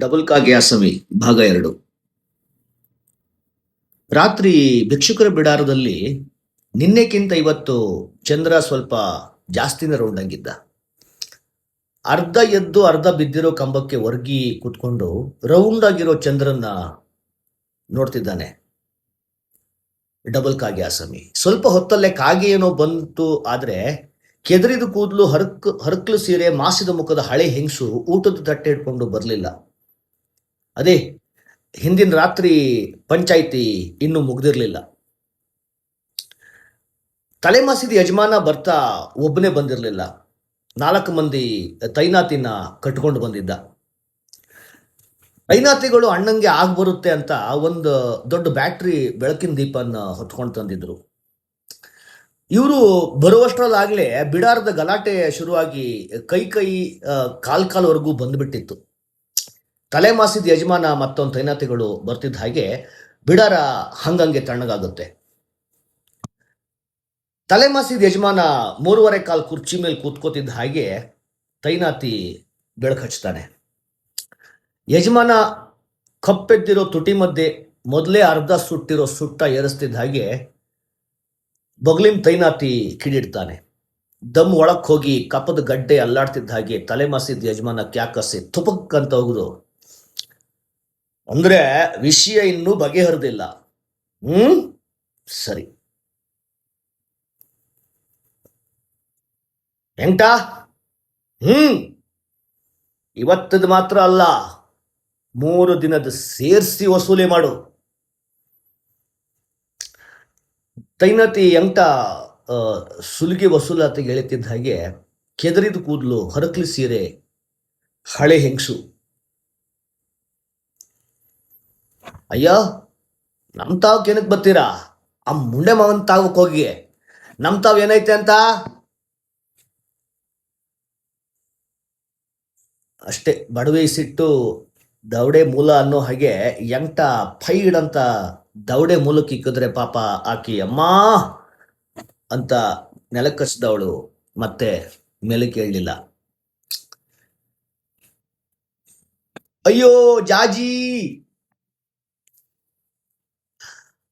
Double ಕಾ ಗ್ಯಾಸಮಿ ಭಾಗ 2. ರಾತ್ರಿ ಭಿಕ್ಷುಕರ ಬಿಡಾರದಲ್ಲಿ ನಿನ್ನೆಕ್ಕಿಂತ ಇವತ್ತು ಚಂದ್ರ ಸ್ವಲ್ಪ ಜಾಸ್ತಿನೇ ರೌಂಡ್ ಆಗಿದ್ದ. ಅರ್ಧ ಎದ್ದು ಅರ್ಧ ಬಿದ್ದಿರೋ ಕಂಬಕ್ಕೆ ಒರ್ಗಿ ಕೂತ್ಕೊಂಡು ರೌಂಡ್ ಆಗಿರೋ ಚಂದ್ರನ್ನ ನೋಡ್ತಿದ್ದಾನೆ ಡಬಲ್ ಕಾ ಗ್ಯಾಸಮಿ. ಸ್ವಲ್ಪ ಹೊತ್ತಲ್ಲೇ ಕಾಗೆ ಏನೋ ಬಂತು. ಆದ್ರೆ ಕೆದರಿದ ಕೂದಲು, ಹರಕ್ಲು ಸೀರೆ, ಮಾಸಿದ ಮುಖದ ಹಳೆ ಹೆಂಗಸು ಊಟದ ತಟ್ಟೆ ಇಟ್ಕೊಂಡು ಬರಲಿಲ್ಲ. ಅದೇ ಹಿಂದಿನ ರಾತ್ರಿ ಪಂಚಾಯಿತಿ ಇನ್ನೂ ಮುಗ್ದಿರ್ಲಿಲ್ಲ. ತಲೆಮಾಸಿದ ಯಜಮಾನ ಬರ್ತಾ ಒಬ್ಬನೇ ಬಂದಿರಲಿಲ್ಲ. 4 ಮಂದಿ ತೈನಾತಿನ ಕಟ್ಕೊಂಡು ಬಂದಿದ್ದ. ತೈನಾತಿಗಳು ಅಣ್ಣಂಗೆ ಬರುತ್ತೆ ಅಂತ ಒಂದು ದೊಡ್ಡ ಬ್ಯಾಟ್ರಿ ಬೆಳಕಿನ ದೀಪನ ಹೊತ್ಕೊಂಡು ತಂದಿದ್ರು. ಇವರು ಬರುವಷ್ಟರಲ್ಲಾಗಲೇ ಬಿಡಾರದ ಗಲಾಟೆ ಶುರುವಾಗಿ ಕೈ ಕಾಲ್ವರೆಗೂ ಬಂದ್ಬಿಟ್ಟಿತ್ತು. ತಲೆಮಾಸಿದ ಯಜಮಾನ ಮತ್ತೊಂದು ತೈನಾತಿಗಳು ಬರ್ತಿದ್ದ ಹಾಗೆ ಬಿಡಾರ ಹಂಗಂಗೆ ತಣ್ಣಗಾಗುತ್ತೆ. ತಲೆಮಾಸಿದ ಯಜಮಾನ 3.25 ಕಾಲ್ ಕುರ್ಚಿ ಮೇಲೆ ಕೂತ್ಕೋತಿದ್ದ ಹಾಗೆ ತೈನಾತಿ ಬೆಳಕು ಹಚ್ತಾನೆ. ಯಜಮಾನ ಕಪ್ಪೆದ್ದಿರೋ ತುಟಿ ಮಧ್ಯೆ ಮೊದಲೇ ಅರ್ಧ ಸುಟ್ಟಿರೋ ಸುಟ್ಟ ಏರಿಸ್ತಿದ್ದ ಹಾಗೆ ಬಗ್ಲಿನ ತೈನಾತಿ ಕಿಡಿಡ್ತಾನೆ. ದಮ್ ಒಳಕ್ ಹೋಗಿ ಕಪ್ಪದ ಗಡ್ಡೆ ಅಲ್ಲಾಡ್ತಿದ್ದ ಹಾಗೆ ತಲೆಮಾಸಿದ ಯಜಮಾನ ಕ್ಯಾಕಸಿ ತುಪಕ್ ಅಂತ ಹೋಗುದು. ಅಂದ್ರೆ ವಿಷಯ ಇನ್ನೂ ಬಗೆಹರಿದಿಲ್ಲ. ಸರಿ ಎಂಟ ಇವತ್ತದ ಮಾತ್ರ ಅಲ್ಲ, 3 ದಿನದ ಸೇರಿಸಿ ವಸೂಲಿ ಮಾಡು. ತೈನಾತಿ ಎಂಟ ಸುಲಿಗೆ ವಸೂಲಾತಿಗೆ ಎಳಿತಿದ್ದ ಹಾಗೆ ಕೆದರಿದ ಕೂದಲು, ಹರಕ್ಲಿ ಸೀರೆ, ಹಳೆ ಹೆಂಗಸು, ಅಯ್ಯೋ ನಮ್ ತಾವಕ್ಕೆ ಏನಕ್ಕೆ ಬರ್ತೀರಾ? ಆ ಮುಂಡೆ ಮಾವನ್ ತಾವಕ್ಕೆ ಹೋಗಿ ನಮ್ ತಾವ್ ಏನೈತೆ ಅಂತ ಅಷ್ಟೇ ಬಡವೆ ಸಿಟ್ಟು ದವಡೆ ಮೂಲ ಅನ್ನೋ ಹಾಗೆ ಎಂಟ ಫೈಡ್ ಅಂತ ದವಡೆ ಮೂಲಕ್ಕೆ ಇಕ್ಕಿದ್ರೆ ಪಾಪ ಆಕಿ ಅಮ್ಮ ಅಂತ ನೆಲಕ್ಕಚ್ಚಿದವಳು ಮತ್ತೆ ಮೇಲೆ ಕೇಳಲಿಲ್ಲ. ಅಯ್ಯೋ ಜಾಜಿ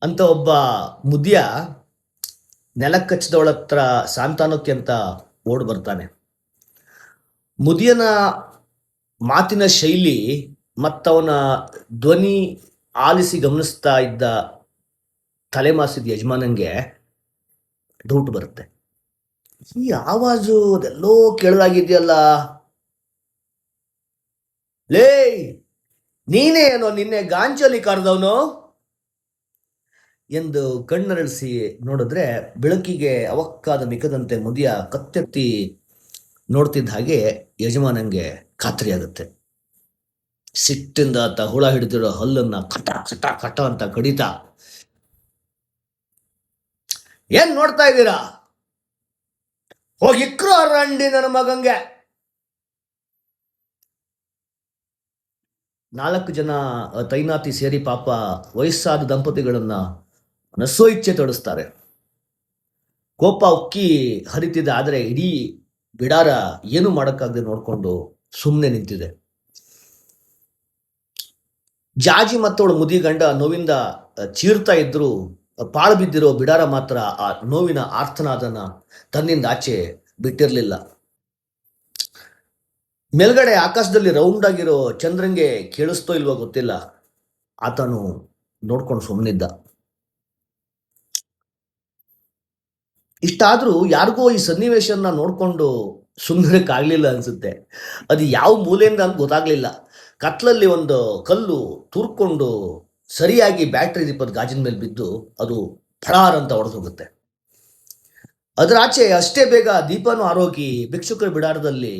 ಅಂತ ಒಬ್ಬ ಮುದಿಯ ನೆಲಕ್ಕಚ್ಚಿದವಳ ಹತ್ರ ಸಾಂತಾನಕ್ಕೆ ಅಂತ ಓಡ್ ಬರ್ತಾನೆ. ಮುದಿಯನ ಮಾತಿನ ಶೈಲಿ ಮತ್ತವನ ಧ್ವನಿ ಆಲಿಸಿ ಗಮನಿಸ್ತಾ ಇದ್ದ ತಲೆಮಾಸಿದ ಯಜಮಾನಂಗೆ ಡೌಟ್ ಬರುತ್ತೆ. ಈ ಆವಾಜು ಅದೆಲ್ಲೋ ಕೇಳಲಾಗಿದೆಯಲ್ಲ, ಲೇ ನೀನೇ ಏನೋ ನಿನ್ನೆ ಗಾಂಚಲಿ ಕರೆದವನು ಎಂದು ಕಣ್ಣರಳಿಸಿ ನೋಡಿದ್ರೆ ಬೆಳಕಿಗೆ ಅವಕ್ಕಾದ ಮಿಕದಂತೆ ಮುದಿಯ ಕತ್ತೆತ್ತಿ ನೋಡ್ತಿದ್ದ ಹಾಗೆ ಯಜಮಾನಂಗೆ ಖಾತ್ರಿಯಾಗುತ್ತೆ. ಸಿಟ್ಟಿಂದ ಆತ ಹುಳ ಹಿಡಿದಿರೋ ಹಲ್ಲನ್ನ ಕಟ ಕಟ ಕಟ ಅಂತ ಕಡಿತಾ, ಏನ್ ನೋಡ್ತಾ ಇದ್ದೀರಾ? ಹೋಗಿಕ್ರು ರಂಡಿ ನನ್ನ ಮಗಂಗೆ. 4 ಜನ ತೈನಾತಿ ಸೇರಿ ಪಾಪ ವಯಸ್ಸಾದ ದಂಪತಿಗಳನ್ನ ನಸೋ ಇಚ್ಛೆ ತೊಡಸ್ತಾರೆ. ಕೋಪ ಉಕ್ಕಿ ಹರಿತಿದೆ. ಆದರೆ ಇಡೀ ಬಿಡಾರ ಏನು ಮಾಡಕ್ಕಾಗದೆ ನೋಡ್ಕೊಂಡು ಸುಮ್ಮನೆ ನಿಂತಿದೆ. ಜಾಜಿ ಮತ್ತವಳು ಮುದಿ ಗಂಡ ನೋವಿಂದ ಚೀರ್ತಾ ಇದ್ರು. ಪಾಳು ಬಿದ್ದಿರೋ ಬಿಡಾರ ಮಾತ್ರ ಆ ನೋವಿನ ಆರ್ತನಾದನ ತನ್ನಿಂದ ಆಚೆ ಬಿಟ್ಟಿರ್ಲಿಲ್ಲ. ಮೇಲ್ಗಡೆ ಆಕಾಶದಲ್ಲಿ ರೌಂಡ್ ಆಗಿರೋ ಚಂದ್ರಂಗೆ ಕೇಳಿಸ್ತೋ ಇಲ್ವೋ ಗೊತ್ತಿಲ್ಲ, ಆತನು ನೋಡ್ಕೊಂಡು ಸುಮ್ಮನಿದ್ದ. ಇಷ್ಟಾದ್ರೂ ಯಾರಿಗೋ ಈ ಸನ್ನಿವೇಶನ ನೋಡ್ಕೊಂಡು ಸುಮ್ಮನಿರಕ್ಕಾಗ್ಲಿಲ್ಲ ಅನ್ಸುತ್ತೆ. ಅದು ಯಾವ ಮೂಲೆಯಿಂದ ಅಂತ ಗೊತ್ತಾಗ್ಲಿಲ್ಲ. ಕತ್ಲಲ್ಲಿ ಒಂದು ಕಲ್ಲು ತೂರ್ಕೊಂಡು ಸರಿಯಾಗಿ ಬ್ಯಾಟ್ರಿ ದೀಪದ ಗಾಜಿನ ಮೇಲೆ ಬಿದ್ದು ಅದು ಫಡಾರ್ ಅಂತ ಹೊಡೆದು ಹೋಗುತ್ತೆ. ಅದರ ಆಚೆ ಅಷ್ಟೇ ಬೇಗ ದೀಪನೂ ಆರೋಗಿ ಭಿಕ್ಷುಕರ ಬಿಡಾರದಲ್ಲಿ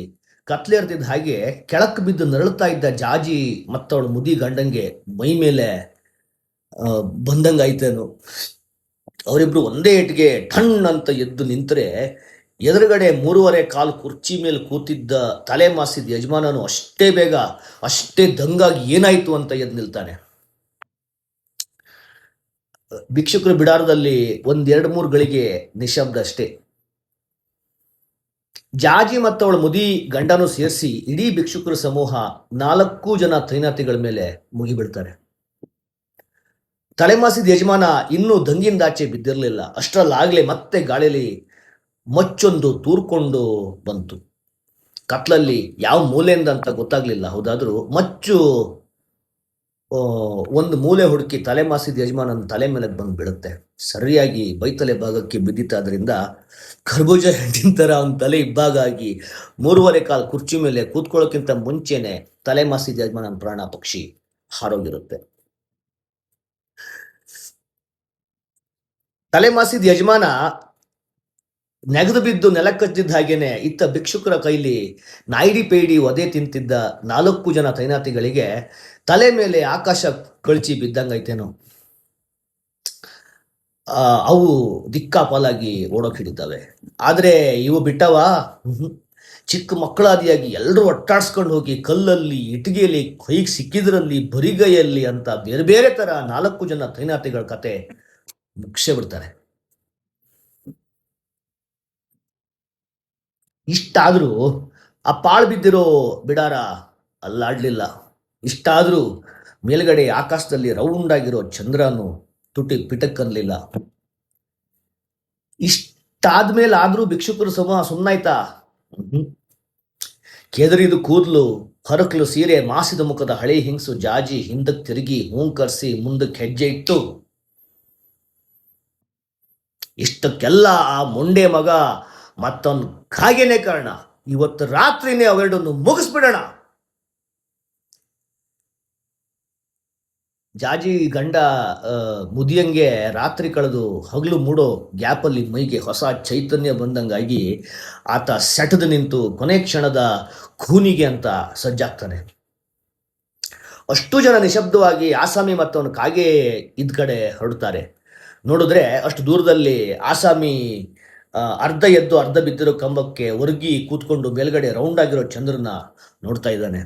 ಕತ್ಲೇರ್ತಿದ್ದ ಹಾಗೆ ಕೆಳಕ್ಕೆ ಬಿದ್ದು ನರಳುತ್ತಾ ಇದ್ದ ಜಾಜಿ ಮತ್ತವಳು ಮುದಿ ಗಂಡಂಗೆ ಮೈ ಮೇಲೆ ಬಂದಂಗಾಯ್ತೇನು. ಅವರಿಬ್ರು ಒಂದೇ ಏಟಿಗೆ ಠಣ್ ಅಂತ ಎದ್ದು ನಿಂತರೆ ಎದುರುಗಡೆ 3.25 ಕಾಲ್ ಕುರ್ಚಿ ಮೇಲೆ ಕೂತಿದ್ದ ತಲೆಮಾಸಿದ ಯಜಮಾನನು ಅಷ್ಟೇ ಬೇಗ ಅಷ್ಟೇ ದಂಗಾಗಿ ಏನಾಯ್ತು ಅಂತ ಎದ್ದು ನಿಲ್ತಾನೆ. ಭಿಕ್ಷುಕರ ಬಿಡಾರದಲ್ಲಿ 1-2-3 ಗಳಿಗೆ ನಿಶಬ್ದ ಅಷ್ಟೇ. ಜಾಜಿ ಮತ್ತು ಅವಳ ಮುದಿ ಗಂಡನು ಸೇರಿಸಿ ಇಡೀ ಭಿಕ್ಷುಕರ ಸಮೂಹ 4 ಜನ ತೈನಾತಿಗಳ ಮೇಲೆ ಮುಗಿಬಿಡ್ತಾರೆ. ತಲೆಮಾಸಿದ ಯಜಮಾನ ಇನ್ನೂ ದಂಗಿಂದಾಚೆ ಬಿದ್ದಿರಲಿಲ್ಲ. ಅಷ್ಟರಲ್ಲಾಗಲೇ ಮತ್ತೆ ಗಾಳಿಲಿ ಮಚ್ಚೊಂದು ತೂರ್ಕೊಂಡು ಬಂತು. ಕತ್ಲಲ್ಲಿ ಯಾವ ಮೂಲೆಯಿಂದ ಅಂತ ಗೊತ್ತಾಗ್ಲಿಲ್ಲ. ಹೌದಾದ್ರೂ ಮಚ್ಚು ಒಂದು ಮೂಲೆ ಹುಡುಕಿ ತಲೆಮಾಸಿದ ಯಜಮಾನನ ತಲೆ ಮೇಲೆ ಬಂದು ಬೀಳುತ್ತೆ. ಸರಿಯಾಗಿ ಬೈತಲೆ ಭಾಗಕ್ಕೆ ಬಿದ್ದಿತ್ತಾದ್ರಿಂದ ಕರ್ಬೂಜ ಹಣ್ಣಿನ ಥರ ಅವನ ತಲೆ ಇಬ್ಬಾಗ ಆಗಿ 3.25 ಕಾಲು ಕುರ್ಚಿ ಮೇಲೆ ಕೂತ್ಕೊಳ್ಳೋಕ್ಕಿಂತ ಮುಂಚೆನೆ ತಲೆಮಾಸಿದ ಯಜಮಾನನ ಪ್ರಾಣ ಪಕ್ಷಿ ಹಾರೋಗಿರುತ್ತೆ. ತಲೆಮಾಸಿದ ಯಜಮಾನ ನೆಗೆದು ಬಿದ್ದು ನೆಲಕ್ಕಚ್ಚಿದ್ದ ಹಾಗೇನೆ ಇತ್ತ ಭಿಕ್ಷುಕರ ಕೈಲಿ ನಾಯಿಡಿ ಪೇಡಿ ಒದೆ ತಿಂತಿದ್ದ 4 ಜನ ತೈನಾತಿಗಳಿಗೆ ತಲೆ ಮೇಲೆ ಆಕಾಶ ಕಳಚಿ ಬಿದ್ದಂಗೈತೇನೋ. ಅವು ದಿಕ್ಕಾಪಾಲಾಗಿ ಓಡೋಕ್ ಹಿಡಿತವೆ. ಆದರೆ ಇವು ಬಿಟ್ಟವ ಚಿಕ್ಕ ಮಕ್ಕಳಾದಿಯಾಗಿ ಎಲ್ಲರೂ ಒಟ್ಟಾಡ್ಸ್ಕೊಂಡು ಹೋಗಿ ಕಲ್ಲಲ್ಲಿ, ಇಟ್ಟಿಗೆಯಲ್ಲಿ, ಕೈಗೆ ಸಿಕ್ಕಿದ್ರಲ್ಲಿ, ಬರಿಗೈಯಲ್ಲಿ ಅಂತ ಬೇರೆ ಬೇರೆ ತರ 4 ಜನ ತೈನಾತಿಗಳ ಕತೆ ಮುಗಿಸೇ ಬಿಡ್ತಾರೆ. ಇಷ್ಟಾದ್ರೂ ಆ ಪಾಳು ಬಿದ್ದಿರೋ ಬಿಡಾರ ಅಲ್ಲಾಡ್ಲಿಲ್ಲ. ಇಷ್ಟಾದ್ರೂ ಮೇಲ್ಗಡೆ ಆಕಾಶದಲ್ಲಿ ರೌಂಡ್ ಆಗಿರೋ ಚಂದ್ರನು ತುಟಿ ಪಿಟಕ್ಕನ್ಲಿಲ್ಲ. ಇಷ್ಟಾದ್ಮೇಲೆ ಆದ್ರೂ ಭಿಕ್ಷುಕರು ಸಮೂಹ ಸುಮ್ಮನಾಯ್ತಾ? ಕೆದರಿದು ಕೂದಲು, ಹರಕಲು ಸೀರೆ, ಮಾಸಿದ ಮುಖದ ಹಳೆ ಹಿಂಗ್ಸು ಜಾಜಿ ಹಿಂದಕ್ಕೆ ತಿರುಗಿ ಹೂಂಕರ್ಸಿ ಮುಂದಕ್ಕೆ ಹೆಜ್ಜೆ ಇಟ್ಟು, ಇಷ್ಟಕ್ಕೆಲ್ಲ ಆ ಮೊಂಡೆ ಮಗ ಮತ್ತೊಂದು ಕಾಗೇನೆ ಕಾರಣ. ಇವತ್ತು ರಾತ್ರಿನೇ ಅವೆರಡನ್ನು ಮುಗಿಸ್ಬಿಡೋಣ. ಜಾಜಿ ಗಂಡ ಮುದಿಯಂಗೆ ರಾತ್ರಿ ಕಳೆದು ಹಗಲು ಮೂಡೋ ಗ್ಯಾಪಲ್ಲಿ ಮೈಗೆ ಹೊಸ ಚೈತನ್ಯ ಬಂದಂಗಾಗಿ ಆತ ಸೆಟದು ನಿಂತು ಕೊನೆ ಕ್ಷಣದ ಖೂನಿಗೆ ಅಂತ ಸಜ್ಜಾಗ್ತಾನೆ. ಅಷ್ಟು ಜನ ನಿಶಬ್ದವಾಗಿ ಆಸಾಮಿ ಮತ್ತವನು ಕಾಗೆ ಇದ್ ಕಡೆ ಹೊರಡ್ತಾರೆ. ನೋಡಿದ್ರೆ ಅಷ್ಟು ದೂರದಲ್ಲಿ ಆಸಾಮಿ ಅರ್ಧ ಎದ್ದು ಅರ್ಧ ಬಿದ್ದಿರೋ ಕಂಬಕ್ಕೆ ಒರಗಿ ಕೂತ್ಕೊಂಡು ಮೇಲ್ಗಡೆ ರೌಂಡ್ ಆಗಿರೋ ಚಂದ್ರನ ನೋಡ್ತಾ ಇದ್ದಾನೆ.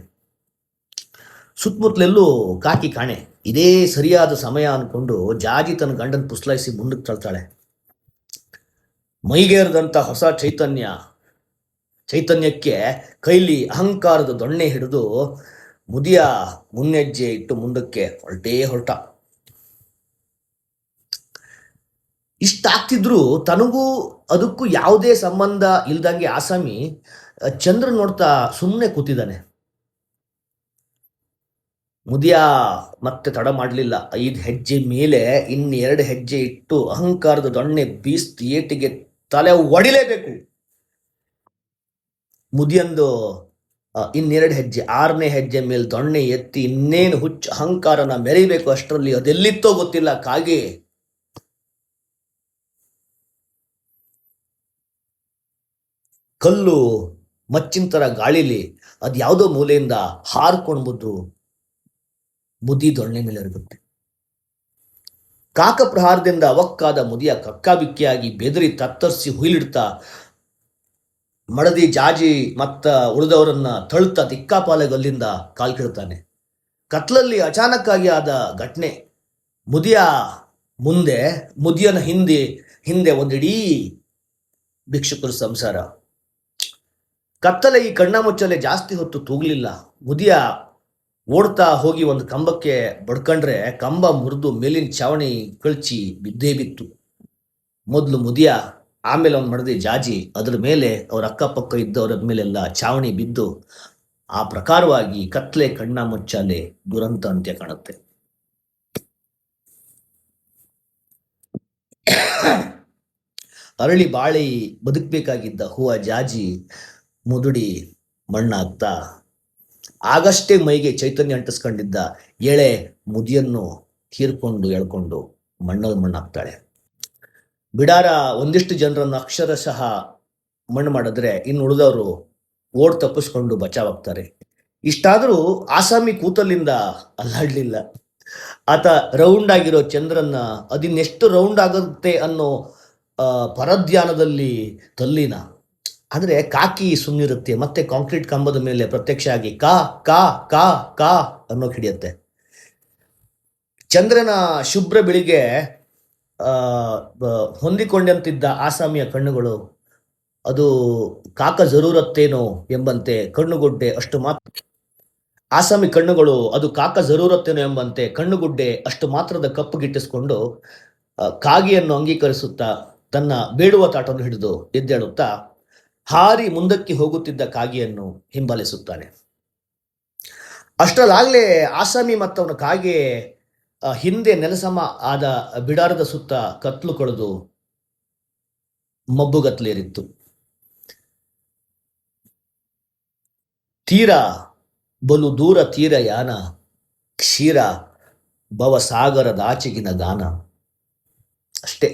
ಸುತ್ತಮುತ್ತಲೆಲ್ಲೂ ಕಾಕಿ ಕಾಣೆ. ಇದೇ ಸರಿಯಾದ ಸಮಯ ಅನ್ಕೊಂಡು ಜಾಜಿ ತನ್ನ ಗಂಡನ ಪುಸ್ಲಾಯಿಸಿ ಮುಂದಕ್ಕೆ ತಳ್ತಾಳೆ. ಮೈಗೇರದಂತ ಹೊಸ ಚೈತನ್ಯಕ್ಕೆ ಕೈಲಿ ಅಹಂಕಾರದ ದೊಣ್ಣೆ ಹಿಡಿದು ಮುದಿಯ ಮುನ್ನೆಜ್ಜೆ ಇಟ್ಟು ಮುಂದಕ್ಕೆ ಹೊರಟ. ಇಷ್ಟಾಗ್ತಿದ್ರು ತನಗೂ ಅದಕ್ಕೂ ಯಾವುದೇ ಸಂಬಂಧ ಇಲ್ದಂಗೆ ಆಸಾಮಿ ಚಂದ್ರ ನೋಡ್ತಾ ಸುಮ್ಮನೆ ಕೂತಿದ್ದಾನೆ. ಮುದಿಯ ಮತ್ತೆ ತಡ ಮಾಡಲಿಲ್ಲ. 5 ಹೆಜ್ಜೆ ಮೇಲೆ 2 ಹೆಜ್ಜೆ ಇಟ್ಟು ಅಹಂಕಾರದ ದೊಣ್ಣೆ ಬೀಸ್ತು ಏಟಿಗೆ ತಲೆ ಒಡಿಲೇಬೇಕು. ಮುದಿಯಂದು 2 ಹೆಜ್ಜೆ, 6ನೇ ಹೆಜ್ಜೆ ಮೇಲೆ ದೊಣ್ಣೆ ಎತ್ತಿ ಇನ್ನೇನು ಹುಚ್ಚು ಅಹಂಕಾರನ ಮೆರಿಬೇಕು. ಅಷ್ಟರಲ್ಲಿ ಅದೆಲ್ಲಿತ್ತೋ ಗೊತ್ತಿಲ್ಲ, ಕಾಗೆ ಕಲ್ಲು ಮಚ್ಚಿನ ಥರ ಗಾಳಿಲಿ ಅದ್ಯಾವುದೋ ಮೂಲೆಯಿಂದ ಹಾರ್ಕೊಂಡು ಬಂದು ಮುದಿ ದೊಣ್ಣೆ ಮೇಲೆ ಎರಗುತ್ತೆ. ಕಾಕ ಪ್ರಹಾರದಿಂದ ಅವಕ್ಕಾದ ಮುದಿಯ ಕಕ್ಕಾಬಿಕ್ಕಿಯಾಗಿ ಬೆದರಿ ತತ್ತರಿಸಿ ಹುಯಿಲಿಡ್ತಾ ಮಡದಿ ಜಾಜಿ ಮತ್ತ ಉಳಿದವರನ್ನ ತಳ್ತಾ ದಿಕ್ಕಾಪಾಲೆಗಲ್ಲಿಂದ ಕಾಲ್ಕಿಡ್ತಾನೆ. ಕತ್ಲಲ್ಲಿ ಅಚಾನಕ್ಕಾಗಿ ಆದ ಘಟನೆ. ಮುದಿಯ ಮುಂದೆ, ಮುದಿಯನ ಹಿಂದೆ ಒಂದಿಡೀ ಭಿಕ್ಷುಕರ ಸಂಸಾರ. ಕತ್ತಲೆ ಈ ಕಣ್ಣ ಮುಚ್ಚಲೆ ಜಾಸ್ತಿ ಹೊತ್ತು ತೂಗ್ಲಿಲ್ಲ. ಮುದಿಯ ಓಡ್ತಾ ಹೋಗಿ ಒಂದು ಕಂಬಕ್ಕೆ ಬಡ್ಕೊಂಡ್ರೆ ಕಂಬ ಮುರಿದು ಮೇಲಿನ ಚಾವಣಿ ಕಳ್ಚಿ ಬಿದ್ದೇ ಬಿತ್ತು. ಮೊದಲು ಮುದಿಯ, ಆಮೇಲೆ ಅವ್ನು ಮಡದಿ ಜಾಜಿ, ಅದರ ಮೇಲೆ ಅವ್ರ ಅಕ್ಕಪಕ್ಕ ಇದ್ದವರ ಮೇಲೆಲ್ಲ ಚಾವಣಿ ಬಿದ್ದು ಆ ಪ್ರಕಾರವಾಗಿ ಕತ್ಲೆ ಕಣ್ಣ ಮುಚ್ಚಾಲೆ ದುರಂತ ಅಂತ್ಯ ಕಾಣುತ್ತೆ. ಅರಳಿ ಬಾಳಿ ಬದುಕಬೇಕಾಗಿದ್ದ ಹೂವ ಜಾಜಿ ಮುದುಡಿ ಮಣ್ಣಾಗ್ತಾ ಆಗಷ್ಟೇ ಮೈಗೆ ಚೈತನ್ಯ ಅಂಟಿಸ್ಕೊಂಡಿದ್ದ ಎಳೆ ಮುದಿಯನ್ನು ಎಳ್ಕೊಂಡು ಮಣ್ಣಾಗ್ತಾಳೆ. ಬಿಡಾರ ಒಂದಿಷ್ಟು ಜನರನ್ನು ಅಕ್ಷರಶಃ ಮಣ್ಣು ಮಾಡಿದ್ರೆ ಇನ್ನು ಉಳಿದವರು ಓಡ್ ತಪ್ಪಿಸ್ಕೊಂಡು ಬಚಾವಾಗ್ತಾರೆ. ಇಷ್ಟಾದರೂ ಆಸಾಮಿ ಕೂತಲ್ಲಿಂದ ಅಲ್ಲಾಡ್ಲಿಲ್ಲ. ಆತ ರೌಂಡ್ ಆಗಿರೋ ಚಂದ್ರನ್ನ ಅದಿನ್ನೆಷ್ಟು ರೌಂಡ್ ಆಗುತ್ತೆ ಅನ್ನೋ ಪರಧ್ಯಾನದಲ್ಲಿ ತಲ್ಲೀನ. ಆದರೆ ಕಾಕಿ ಸುಮ್ಮನಿರುತ್ತೆ. ಮತ್ತೆ ಕಾಂಕ್ರೀಟ್ ಕಂಬದ ಮೇಲೆ ಪ್ರತ್ಯಕ್ಷ ಆಗಿ ಕಾ ಕಾ ಕಾ ಕಾ ಅನ್ನೋಕೆ ಹಿಡಿಯುತ್ತೆ. ಚಂದ್ರನ ಶುಭ್ರ ಬೆಳಿಗ್ಗೆ ಹೊಂದಿಕೊಂಡಂತಿದ್ದ ಆಸಾಮಿಯ ಕಣ್ಣುಗಳು ಅದು ಕಾಕ ಜರೂರತ್ತೇನೋ ಎಂಬಂತೆ ಕಣ್ಣುಗುಡ್ಡೆ ಅಷ್ಟು ಮಾತ್ರ. ಆಸಾಮಿ ಕಣ್ಣುಗಳು ಅದು ಕಾಕ ಜರೂರತ್ತೇನೋ ಎಂಬಂತೆ ಕಣ್ಣುಗುಡ್ಡೆ ಅಷ್ಟು ಮಾತ್ರದ ಕಪ್ಪುಗಿಟ್ಟಿಸಿಕೊಂಡು ಕಾಗಿಯನ್ನು ಅಂಗೀಕರಿಸುತ್ತಾ ತನ್ನ ಬೇಡುವ ತಾಟವನ್ನು ಹಿಡಿದು ಎದ್ದೇಳುತ್ತಾ ಹಾರಿ ಮುಂದಕ್ಕೆ ಹೋಗುತ್ತಿದ್ದ ಕಾಗಿಯನ್ನು ಹಿಂಬಾಲಿಸುತ್ತಾನೆ. ಅಷ್ಟರಲ್ಲಾಗಲೇ ಆಸಾಮಿ ಮತ್ತವನ ಕಾಗೆ ಹಿಂದೆ ನೆಲಸಮ ಆದ ಬಿಡಾರದ ಸುತ್ತ ಕತ್ಲು ಕಳೆದು ಮಬ್ಬುಗತ್ಲೇರಿತ್ತು. ತೀರ ಬಲು ದೂರ ತೀರ ಯಾನ, ಕ್ಷೀರ ಭವಸಾಗರದಾಚೆಗಿನ ಗಾನ. ಅಷ್ಟೇ,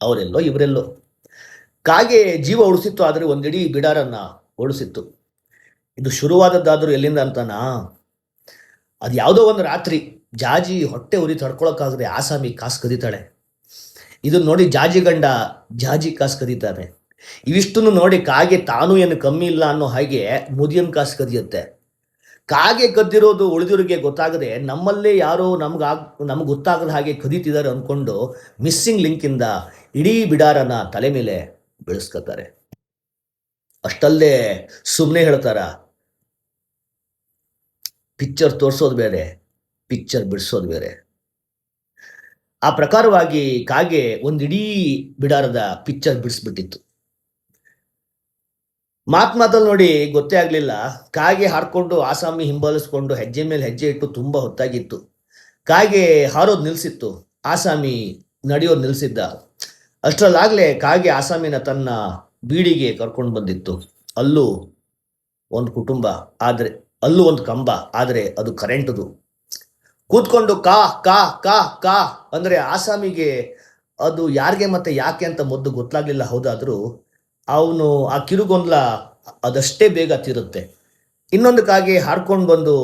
ಅವರೆಲ್ಲೋ ಇವರೆಲ್ಲೋ. ಕಾಗೆ ಜೀವ ಉಳಿಸಿತ್ತು, ಆದರೆ ಒಂದಿಡೀ ಬಿಡಾರನ್ನ ಉಳಿಸಿತ್ತು. ಇದು ಶುರುವಾದದ್ದಾದರೂ ಎಲ್ಲಿಂದ ಅಂತನಾ? ಅದು ಯಾವುದೋ ಒಂದು ರಾತ್ರಿ ಜಾಜಿ ಹೊಟ್ಟೆ ಉರಿ ತಡ್ಕೊಳಕ್ಕಾಗದೆ ಆಸಾಮಿ ಕಾಸು ಕದೀತಾಳೆ. ಇದನ್ನು ನೋಡಿ ಜಾಜಿ ಗಂಡ ಜಾಜಿ ಕಾಸು ಕದೀತಾನೆ. ಇವಿಷ್ಟನ್ನು ನೋಡಿ ಕಾಗೆ ತಾನು ಏನು ಕಮ್ಮಿ ಇಲ್ಲ ಅನ್ನೋ ಹಾಗೆ ಮುದಿಯನ್ ಕಾಸು ಕದಿಯುತ್ತೆ. ಕಾಗೆ ಕದ್ದಿರೋದು ಉಳಿದಿರೋರಿಗೆ ಗೊತ್ತಾಗದೆ ನಮ್ಮಲ್ಲೇ ಯಾರೋ ನಮ್ಗೆ ಗೊತ್ತಾಗದ ಹಾಗೆ ಕದೀತಿದ್ದಾರೆ ಅಂದ್ಕೊಂಡು ಮಿಸ್ಸಿಂಗ್ ಲಿಂಕಿಂದ ಇಡೀ ಬಿಡಾರನ ತಲೆ ಮೇಲೆ ಬೆಳೆಸ್ಕೊತಾರೆ. ಅಷ್ಟಲ್ಲದೆ ಸುಮ್ಮನೆ ಹೇಳ್ತಾರ, ಪಿಕ್ಚರ್ ತೋರಿಸೋದು ಬೇರೆ, ಪಿಕ್ಚರ್ ಬಿಡಿಸೋದು ಬೇರೆ. ಆ ಪ್ರಕಾರವಾಗಿ ಕಾಗೆ ಒಂದಿಡೀ ಬಿಡಾರದ ಪಿಕ್ಚರ್ ಬಿಡಿಸ್ಬಿಟ್ಟಿತ್ತು. ಮಾತಲ್ಲಿ ನೋಡಿ ಗೊತ್ತೇ ಆಗಲಿಲ್ಲ. ಕಾಗೆ ಹಾಡ್ಕೊಂಡು ಆಸಾಮಿ ಹಿಂಬಾಲಿಸ್ಕೊಂಡು ಹೆಜ್ಜೆ ಮೇಲೆ ಹೆಜ್ಜೆ ಇಟ್ಟು ತುಂಬ ಹೊತ್ತಾಗಿತ್ತು. ಕಾಗೆ ಹಾರೋದು ನಿಲ್ಲಿಸಿತ್ತು, ಆಸಾಮಿ ನಡೆಯೋದು ನಿಲ್ಲಿಸಿದ್ದ. ಅಷ್ಟರಲ್ಲಾಗಲೇ ಕಾಗೆ ಆಸಾಮಿನ ತನ್ನ ಬೀಡಿಗೆ ಕರ್ಕೊಂಡು ಬಂದಿತ್ತು. ಅಲ್ಲೂ ಒಂದು ಕುಟುಂಬ, ಆದರೆ ಅಲ್ಲೂ ಒಂದು ಕಂಬ, ಆದರೆ ಅದು ಕರೆಂಟದು. ಕೂತ್ಕೊಂಡು ಕಾ ಕಾ ಕಾ ಕಾ ಅಂದರೆ ಆಸಾಮಿಗೆ ಅದು ಯಾರಿಗೆ ಮತ್ತೆ ಯಾಕೆ ಅಂತ ಮೊದಲು ಗೊತ್ತಾಗ್ಲಿಲ್ಲ. ಹೌದಾದರೂ ಅವನು ಆ ಕಿರುಗೊಂದ್ಲ ಅದಷ್ಟೇ ಬೇಗ ತೀರುತ್ತೆ. ಇನ್ನೊಂದು ಕಾಗೆ ಹಾಡ್ಕೊಂಡು ಬಂದು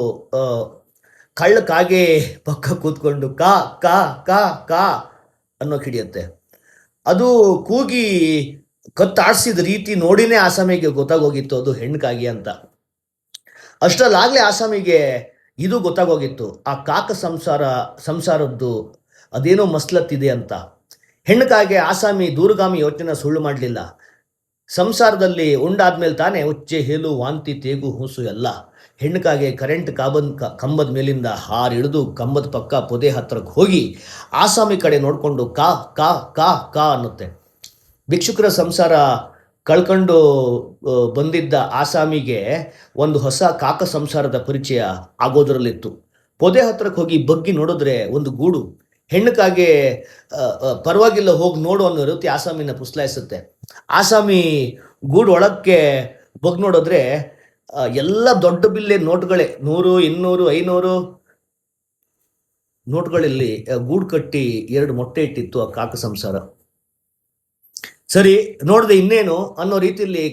ಕಳ್ಳ ಕಾಗೆ ಪಕ್ಕ ಕೂತ್ಕೊಂಡು ಕಾ ಕಾ ಕಾ ಕಾ ಅನ್ನೋ ಹಿಡಿಯುತ್ತೆ. ಅದು ಕೂಗಿ ಕತ್ತಾಡ್ಸಿದ ರೀತಿ ನೋಡಿನೇ ಆಸಾಮಿಗೆ ಗೊತ್ತಾಗೋಗಿತ್ತು ಅದು ಹೆಣ್ಕಾಗಿ ಅಂತ. ಅಷ್ಟರಲ್ಲಾಗಲೇ ಆಸಾಮಿಗೆ ಇದು ಗೊತ್ತಾಗೋಗಿತ್ತು, ಆ ಕಾಕ ಸಂಸಾರದ್ದು ಅದೇನೋ ಮಸ್ಲತ್ತಿದೆ ಅಂತ. ಹೆಣ್ಕಾಗೆ ಆಸಾಮಿ ದೂರಗಾಮಿ ಯೋಚನೆ ಸುಳ್ಳು ಮಾಡಲಿಲ್ಲ. ಸಂಸಾರದಲ್ಲಿ ಉಂಡಾದ್ಮೇಲೆ ತಾನೇ ಉಚ್ಚೆ ಹೇಲು ವಾಂತಿ ತೇಗು ಹೂಸು ಎಲ್ಲ. ಹೆಣ್ಕಾಗೆ ಕರೆಂಟ್ ಕಂಬದ ಮೇಲಿಂದ ಹಾರಿಳಿದು ಕಂಬದ ಪಕ್ಕ ಪೊದೆ ಹತ್ರಕ್ಕೆ ಹೋಗಿ ಆಸಾಮಿ ಕಡೆ ನೋಡಿಕೊಂಡು ಕಾ ಕಾ ಕಾ ಕಾ ಅನ್ನುತ್ತೆ. ಭಿಕ್ಷುಕರ ಸಂಸಾರ ಕಳ್ಕೊಂಡು ಬಂದಿದ್ದ ಆಸಾಮಿಗೆ ಒಂದು ಹೊಸ ಕಾಕ ಸಂಸಾರದ ಪರಿಚಯ ಆಗೋದ್ರಲ್ಲಿತ್ತು. ಪೊದೆ ಹತ್ರಕ್ಕೆ ಹೋಗಿ ಬಗ್ಗಿ ನೋಡಿದ್ರೆ ಒಂದು ಗೂಡು. ಹೆಣ್ಣಕ್ಕಾಗೆ ಪರವಾಗಿಲ್ಲ ಹೋಗಿ ನೋಡು ಅನ್ನೋ ರೀತಿ ಆಸಾಮಿನ ಪುಸ್ಲಾಯಿಸುತ್ತೆ. ಆಸಾಮಿ ಗೂಡು ಒಳಕ್ಕೆ ಬಗ್ ನೋಡಿದ್ರೆ ಎಲ್ಲ ದೊಡ್ಡ ಬಿಲ್ಲೆ ನೋಟ್ಗಳೇ, 100, 200, 500 ನೋಟ್ಗಳಲ್ಲಿ ಗೂಡು ಕಟ್ಟಿ 2 ಮೊಟ್ಟೆ ಇಟ್ಟಿತ್ತು ಆ ಕಾಕ ಸಂಸಾರ. ಸರಿ, ನೋಡಿದೆ ಇನ್ನೇನು ಅನ್ನೋ ರೀತಿಯಲ್ಲಿ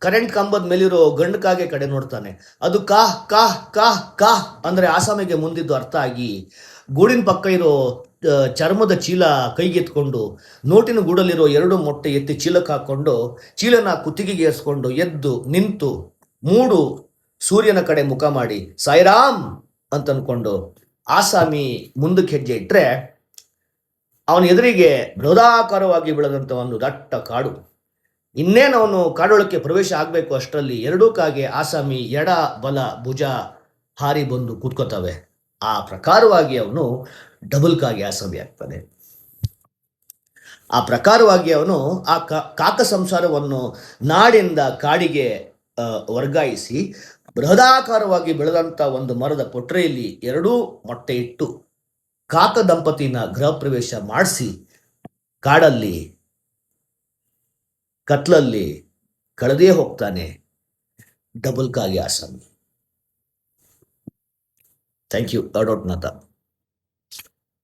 ಕರೆಂಟ್ ಕಂಬದ ಮೇಲಿರೋ ಗಂಡು ಕಾಗೆ ಕಡೆ ನೋಡ್ತಾನೆ. ಅದು ಕಾ ಕಾ ಕಾ ಕಾ ಅಂದರೆ ಆಸಾಮಿಗೆ ಮುಂದಿದ್ದು ಅರ್ಥ ಆಗಿ ಗೂಡಿನ ಪಕ್ಕ ಇರೋ ಚರ್ಮದ ಚೀಲ ಕೈಗೆತ್ಕೊಂಡು ನೋಟಿನ ಗೂಡಲ್ಲಿರೋ 2 ಮೊಟ್ಟೆ ಎತ್ತಿ ಚೀಲಕ್ಕೆ ಹಾಕ್ಕೊಂಡು ಚೀಲನ ಕುತ್ತಿಗೆಗೆ ಏರಿಸ್ಕೊಂಡು ಎದ್ದು ನಿಂತು 3 ಸೂರ್ಯನ ಕಡೆ ಮುಖ ಮಾಡಿ ಸಾಯಿರಾಮ್ ಅಂತ ಅನ್ಕೊಂಡು ಆಸಾಮಿ ಮುಂದಕ್ಕೆ ಹೆಜ್ಜೆ ಇಟ್ಟರೆ ಅವನ ಎದುರಿಗೆ ಬೃಹದಾಕಾರವಾಗಿ ಬೆಳೆದಂಥ ಒಂದು ದಟ್ಟ ಕಾಡು. ಇನ್ನೇನು ಅವನು ಕಾಡೊಳಕ್ಕೆ ಪ್ರವೇಶ ಆಗಬೇಕು ಅಷ್ಟರಲ್ಲಿ 2 ಕಾಗೆ ಆಸಾಮಿ ಎಡ ಬಲ ಭುಜ ಹಾರಿ ಬಂದು ಕೂತ್ಕೋತವೆ. ಆ ಪ್ರಕಾರವಾಗಿ ಅವನು ಡಬಲ್ ಕಾಗೆ ಆಸಾಮಿ ಆಗ್ತಾನೆ. ಆ ಪ್ರಕಾರವಾಗಿ ಅವನು ಆ ಕಾಕ ಸಂಸಾರವನ್ನು ನಾಡಿಂದ ಕಾಡಿಗೆ ವರ್ಗಾಯಿಸಿ ಬೃಹದಾಕಾರವಾಗಿ ಬೆಳೆದಂಥ ಒಂದು ಮರದ ಪೊಟ್ರೆಯಲ್ಲಿ 2 ಮೊಟ್ಟೆ ಇಟ್ಟು ಕಾಕ ದಂಪತಿನ ಗೃಹ ಪ್ರವೇಶ ಮಾಡಿಸಿ ಕಾಡಲ್ಲಿ ಕತ್ಲಲ್ಲಿ ಕಳೆದೇ ಹೋಗ್ತಾನೆ ಡಬಲ್ ಕಾಗೆ ಆಸಾಮಿ. Thank you. Lord out Natha.